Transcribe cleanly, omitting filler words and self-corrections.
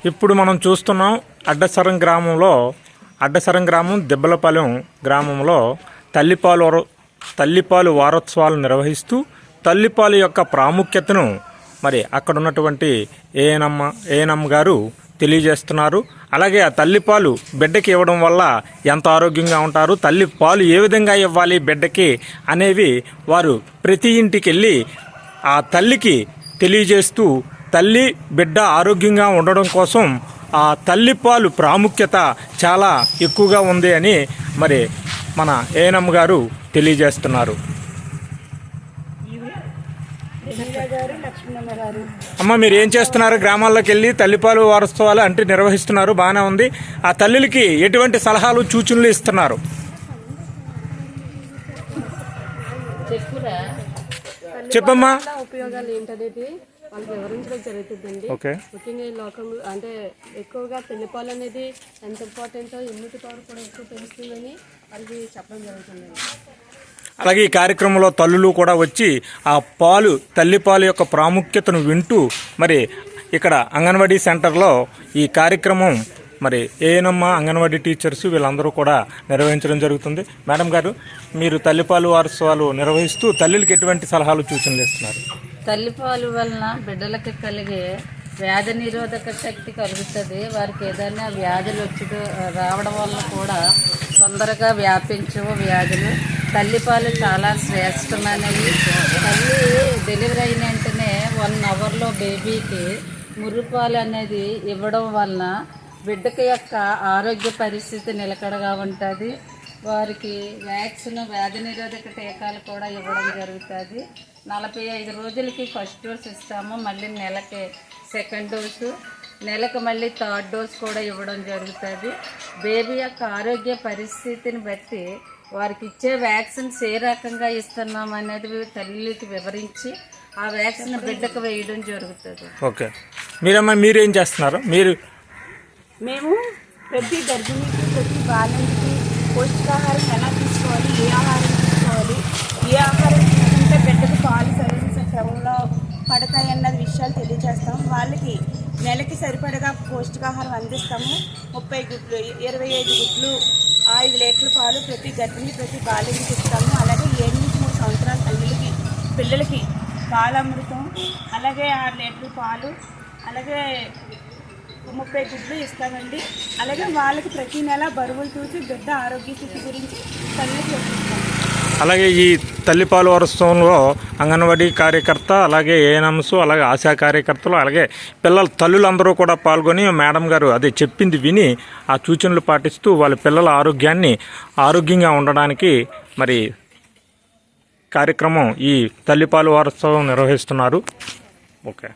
ఇప్పుడు మనం చూస్తున్నాం అడ్డసరం గ్రామం దిబ్బలపాలెం గ్రామంలో తల్లిపాలు వారోత్సవాలు నిర్వహిస్తూ తల్లిపాలు యొక్క ప్రాముఖ్యతను మరి అక్కడ ఉన్నటువంటి ఏఎన్ఎం గారు తెలియజేస్తున్నారు. అలాగే ఆ తల్లిపాలు బిడ్డకి ఇవ్వడం వల్ల ఎంత ఆరోగ్యంగా ఉంటారు, తల్లిపాలు ఏ విధంగా ఇవ్వాలి బిడ్డకి అనేవి వారు ప్రతి ఇంటికి వెళ్ళి ఆ తల్లికి తెలియజేస్తూ తల్లి బిడ్డ ఆరోగ్యంగా ఉండడం కోసం ఆ తల్లిపాలు ప్రాముఖ్యత చాలా ఎక్కువగా ఉంది అని మరి మన ఏఎన్ఎం గారు తెలియజేస్తున్నారు. అమ్మ, మీరు ఏం చేస్తున్నారు? గ్రామాల్లోకి వెళ్ళి తల్లిపాలు వారోత్సవాలు అంటే నిర్వహిస్తున్నారు, బాగానే ఉంది. ఆ తల్లులకి ఎటువంటి సలహాలు సూచనలు ఇస్తున్నారు? చెప్పమ్మా. ఉపయోగాలు ఏంటనేది వాళ్ళకి వివరించడం జరుగుతుందండి. ముఖ్యంగా ఈ లోకంలో అంటే ఎక్కువగా తల్లిపాలు అనేది ఎంత ఇంపార్టెంటో ఇమ్యూనిటీ పవర్ కూడా ఎక్కువ పెంచుతుందని వాళ్ళకి చెప్పడం జరుగుతుందండి. అలాగే ఈ కార్యక్రమంలో తల్లులు కూడా వచ్చి ఆ తల్లిపాలు యొక్క ప్రాముఖ్యతను వింటూ మరి ఇక్కడ అంగన్వాడీ సెంటర్లో ఈ కార్యక్రమం మరి ఏఎన్ఎం అంగన్వాడీ టీచర్స్ వీళ్ళందరూ కూడా నిర్వహించడం జరుగుతుంది. మేడం గారు, మీరు తల్లిపాలు వారోత్సవాలు నిర్వహిస్తూ తల్లులకి ఎటువంటి సలహాలు సూచనలు ఇస్తున్నారు? తల్లిపాలు వలన బిడ్డలకి కలిగే వ్యాధి నిరోధక శక్తి కలుగుతుంది. వారికి ఏదైనా వ్యాధులు రావడం వల్ల కూడా తొందరగా వ్యాపించవు వ్యాధులు. తల్లిపాలు చాలా శ్రేష్టమైనవి. తల్లి డెలివరీ అయిన వెంటనే 1 అవర్లో బేబీకి ముర్రుపాలు అనేది ఇవ్వడం వలన బిడ్డకి యొక్క ఆరోగ్య పరిస్థితి నిలకడగా ఉంటుంది. వారికి వ్యాక్సిన్ వ్యాధి నిరోధక టీకాలు కూడా ఇవ్వడం జరుగుతుంది. 45 రోజులకి ఫస్ట్ డోస్ ఇస్తాము, మళ్ళీ నెలకి సెకండ్ డోసు, నెలకు మళ్ళీ థర్డ్ డోస్ కూడా ఇవ్వడం జరుగుతుంది. బేబీ యొక్క ఆరోగ్య పరిస్థితిని బట్టి వారికి ఇచ్చే వ్యాక్సిన్స్ ఏ రకంగా ఇస్తున్నాం అనేది తల్లికి వివరించి ఆ వ్యాక్సిన్ బిడ్డకు వేయడం జరుగుతుంది. ఓకే, మీరేం చేస్తున్నారు? మేము ప్రతి గర్భిణికి ప్రతి బాలింటికి పౌష్టికాహారం ఎలా తీసుకోవాలి, ఏ ఆహారం తీసుకోవాలి, ఏ ఆహారం తీసుకుంటే బిడ్డకు పాలు సరైన క్రమంలో పడతాయి అన్నది విషయాలు తెలియజేస్తాం. వాళ్ళకి నెలకి సరిపడగా పౌష్టికాహారం అందిస్తాము. 30 గుడ్లు, 25 గుడ్లు, 5 లీటర్ల పాలు ప్రతి గర్భిణి ప్రతి బాలింటికి ఇస్తాము. అలాగే 7 నుంచి 3 సంవత్సరాల పిల్లలకి పాలమృతం, అలాగే 6 లీటర్ల పాలు, అలాగే 30 గుడ్లు ఇస్తామండి. అలాగే వాళ్ళకి ప్రతి నెల బరువులు చూసి బిడ్డ ఆరోగ్య స్థితి గురించి తల్లికి చెప్తాం. అలాగే ఈ తల్లిపాలు వారోత్సవంలో అంగన్వాడీ కార్యకర్త, అలాగే ఏఎన్ఎంస్, అలాగే ఆశా కార్యకర్తలు, అలాగే తల్లులందరూ కూడా పాల్గొని మేడం గారు అదే చెప్పింది విని ఆ సూచనలు పాటిస్తూ వాళ్ళ పిల్లల ఆరోగ్యంగా ఉండడానికి మరి కార్యక్రమం ఈ తల్లిపాలు వారోత్సవం నిర్వహిస్తున్నారు. ఓకే.